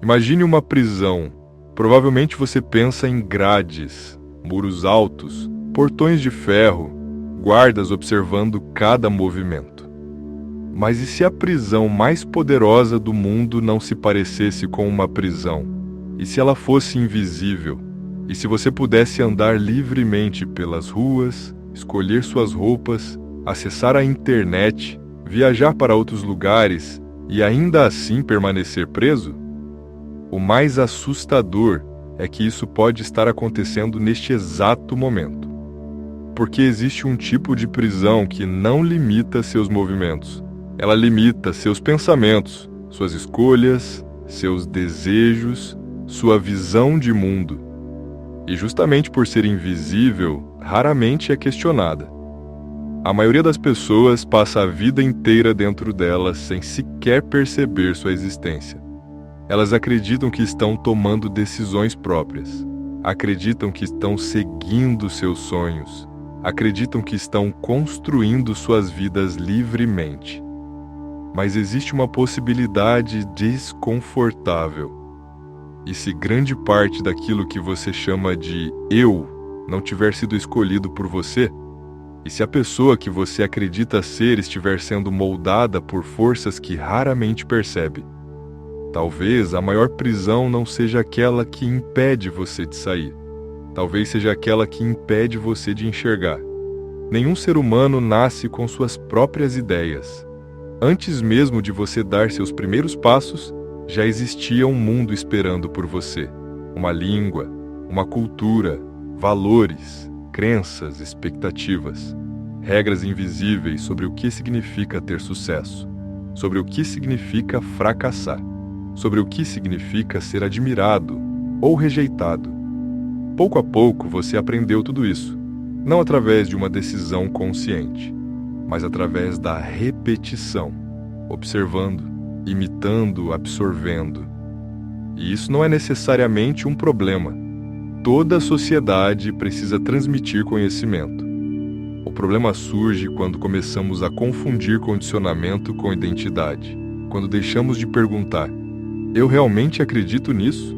Imagine uma prisão. Provavelmente você pensa em grades, muros altos, portões de ferro, guardas observando cada movimento. Mas e se a prisão mais poderosa do mundo não se parecesse com uma prisão? E se ela fosse invisível? E se você pudesse andar livremente pelas ruas, escolher suas roupas, acessar a internet, viajar para outros lugares e ainda assim permanecer preso? O mais assustador é que isso pode estar acontecendo neste exato momento. Porque existe um tipo de prisão que não limita seus movimentos. Ela limita seus pensamentos, suas escolhas, seus desejos, sua visão de mundo. E justamente por ser invisível, raramente é questionada. A maioria das pessoas passa a vida inteira dentro dela sem sequer perceber sua existência. Elas acreditam que estão tomando decisões próprias, acreditam que estão seguindo seus sonhos, acreditam que estão construindo suas vidas livremente. Mas existe uma possibilidade desconfortável. E se grande parte daquilo que você chama de eu não tiver sido escolhido por você, e se a pessoa que você acredita ser estiver sendo moldada por forças que raramente percebe, talvez a maior prisão não seja aquela que impede você de sair. Talvez seja aquela que impede você de enxergar. Nenhum ser humano nasce com suas próprias ideias. Antes mesmo de você dar seus primeiros passos, já existia um mundo esperando por você. Uma língua, uma cultura, valores, crenças, expectativas, regras invisíveis sobre o que significa ter sucesso, sobre o que significa fracassar, sobre o que significa ser admirado ou rejeitado. Pouco a pouco você aprendeu tudo isso, não através de uma decisão consciente, mas através da repetição, observando, imitando, absorvendo. E isso não é necessariamente um problema. Toda a sociedade precisa transmitir conhecimento. O problema surge quando começamos a confundir condicionamento com identidade, quando deixamos de perguntar: eu realmente acredito nisso?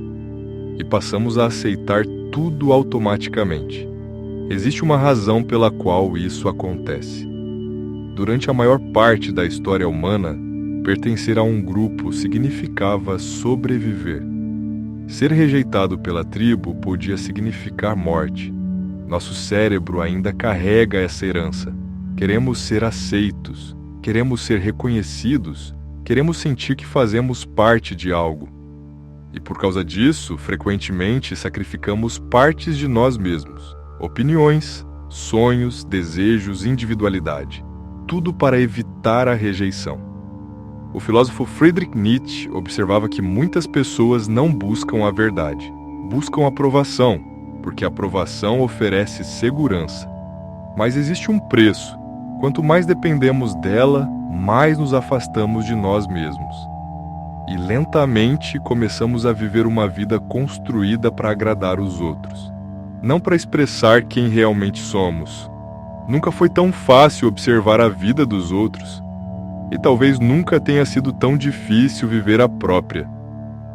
E passamos a aceitar tudo automaticamente. Existe uma razão pela qual isso acontece. Durante a maior parte da história humana, pertencer a um grupo significava sobreviver. Ser rejeitado pela tribo podia significar morte. Nosso cérebro ainda carrega essa herança. Queremos ser aceitos, queremos ser reconhecidos, queremos sentir que fazemos parte de algo. E por causa disso, frequentemente sacrificamos partes de nós mesmos, opiniões, sonhos, desejos, individualidade. Tudo para evitar a rejeição. O filósofo Friedrich Nietzsche observava que muitas pessoas não buscam a verdade, buscam aprovação, porque a aprovação oferece segurança. Mas existe um preço. Quanto mais dependemos dela, mais nos afastamos de nós mesmos. E lentamente começamos a viver uma vida construída para agradar os outros, não para expressar quem realmente somos. Nunca foi tão fácil observar a vida dos outros. E talvez nunca tenha sido tão difícil viver a própria.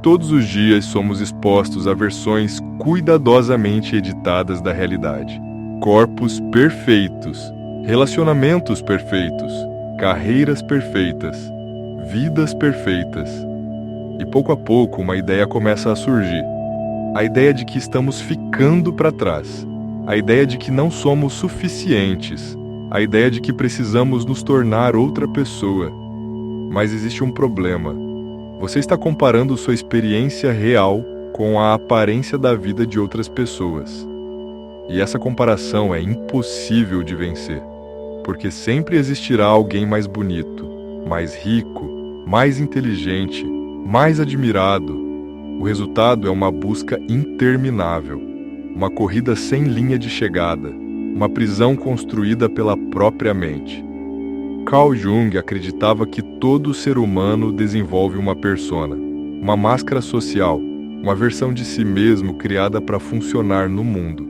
Todos os dias somos expostos a versões cuidadosamente editadas da realidade. Corpos perfeitos, relacionamentos perfeitos, carreiras perfeitas, vidas perfeitas. E pouco a pouco uma ideia começa a surgir. A ideia de que estamos ficando para trás. A ideia de que não somos suficientes. A ideia de que precisamos nos tornar outra pessoa. Mas existe um problema. Você está comparando sua experiência real com a aparência da vida de outras pessoas. E essa comparação é impossível de vencer, porque sempre existirá alguém mais bonito, mais rico, mais inteligente, mais admirado. O resultado é uma busca interminável, uma corrida sem linha de chegada, uma prisão construída pela própria mente. Carl Jung acreditava que todo ser humano desenvolve uma persona, uma máscara social, uma versão de si mesmo criada para funcionar no mundo.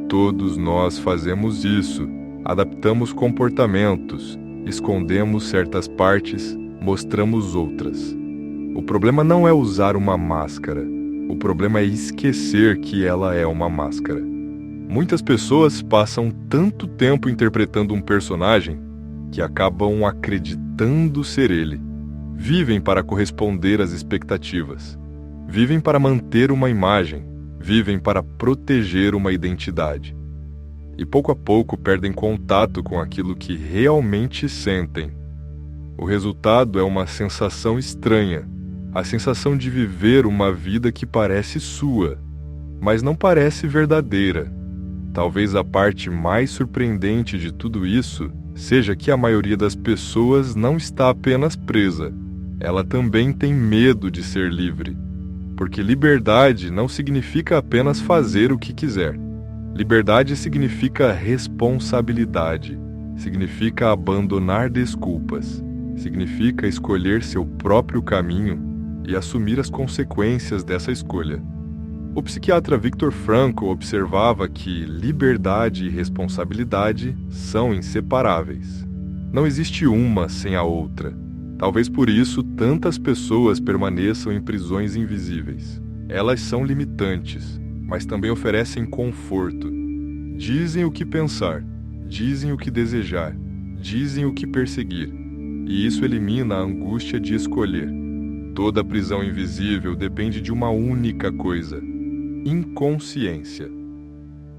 Todos nós fazemos isso, adaptamos comportamentos, escondemos certas partes, mostramos outras. O problema não é usar uma máscara. O problema é esquecer que ela é uma máscara. Muitas pessoas passam tanto tempo interpretando um personagem que acabam acreditando ser ele. Vivem para corresponder às expectativas. Vivem para manter uma imagem. Vivem para proteger uma identidade. E pouco a pouco perdem contato com aquilo que realmente sentem. O resultado é uma sensação estranha, a sensação de viver uma vida que parece sua, mas não parece verdadeira. Talvez a parte mais surpreendente de tudo isso seja que a maioria das pessoas não está apenas presa, ela também tem medo de ser livre. Porque liberdade não significa apenas fazer o que quiser. Liberdade significa responsabilidade, significa abandonar desculpas, significa escolher seu próprio caminho e assumir as consequências dessa escolha. O psiquiatra Viktor Frankl observava que liberdade e responsabilidade são inseparáveis. Não existe uma sem a outra. Talvez por isso tantas pessoas permaneçam em prisões invisíveis. Elas são limitantes, mas também oferecem conforto. Dizem o que pensar, dizem o que desejar, dizem o que perseguir, e isso elimina a angústia de escolher. Toda prisão invisível depende de uma única coisa: inconsciência.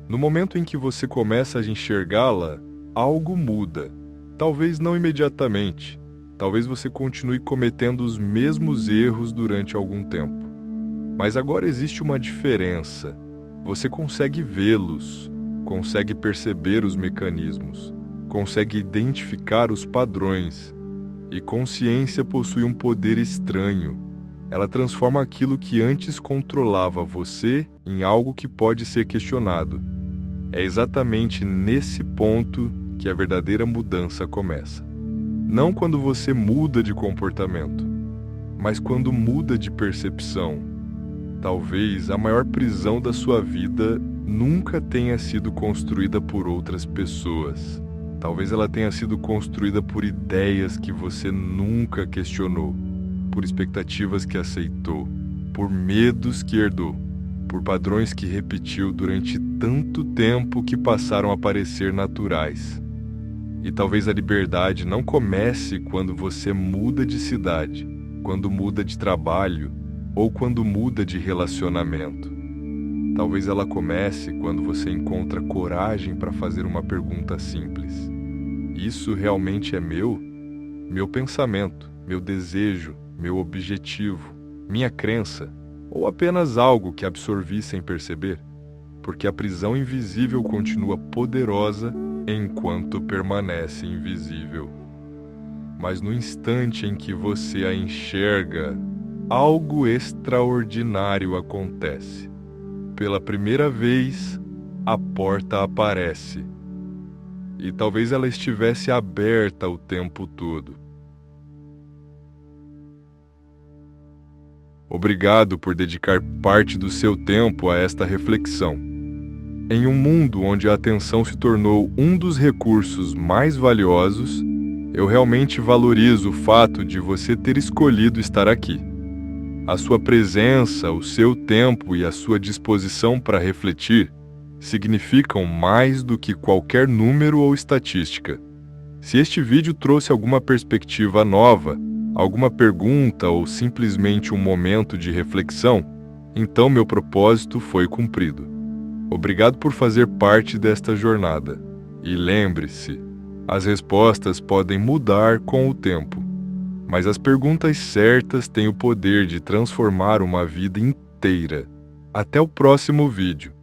No momento em que você começa a enxergá-la, algo muda. Talvez não imediatamente. Talvez você continue cometendo os mesmos erros durante algum tempo. Mas agora existe uma diferença. Você consegue vê-los, consegue perceber os mecanismos, consegue identificar os padrões. E consciência possui um poder estranho. Ela transforma aquilo que antes controlava você em algo que pode ser questionado. É exatamente nesse ponto que a verdadeira mudança começa. Não quando você muda de comportamento, mas quando muda de percepção. Talvez a maior prisão da sua vida nunca tenha sido construída por outras pessoas. Talvez ela tenha sido construída por ideias que você nunca questionou, por expectativas que aceitou, por medos que herdou, por padrões que repetiu durante tanto tempo que passaram a parecer naturais. E talvez a liberdade não comece quando você muda de cidade, quando muda de trabalho ou quando muda de relacionamento. Talvez ela comece quando você encontra coragem para fazer uma pergunta simples. Isso realmente é meu? Meu pensamento, meu desejo, meu objetivo, minha crença, ou apenas algo que absorvi sem perceber? Porque a prisão invisível continua poderosa enquanto permanece invisível. Mas no instante em que você a enxerga, algo extraordinário acontece. Pela primeira vez, a porta aparece. E talvez ela estivesse aberta o tempo todo. Obrigado por dedicar parte do seu tempo a esta reflexão. Em um mundo onde a atenção se tornou um dos recursos mais valiosos, eu realmente valorizo o fato de você ter escolhido estar aqui. A sua presença, o seu tempo e a sua disposição para refletir significam mais do que qualquer número ou estatística. Se este vídeo trouxe alguma perspectiva nova, alguma pergunta ou simplesmente um momento de reflexão, então meu propósito foi cumprido. Obrigado por fazer parte desta jornada. E lembre-se, as respostas podem mudar com o tempo, mas as perguntas certas têm o poder de transformar uma vida inteira. Até o próximo vídeo.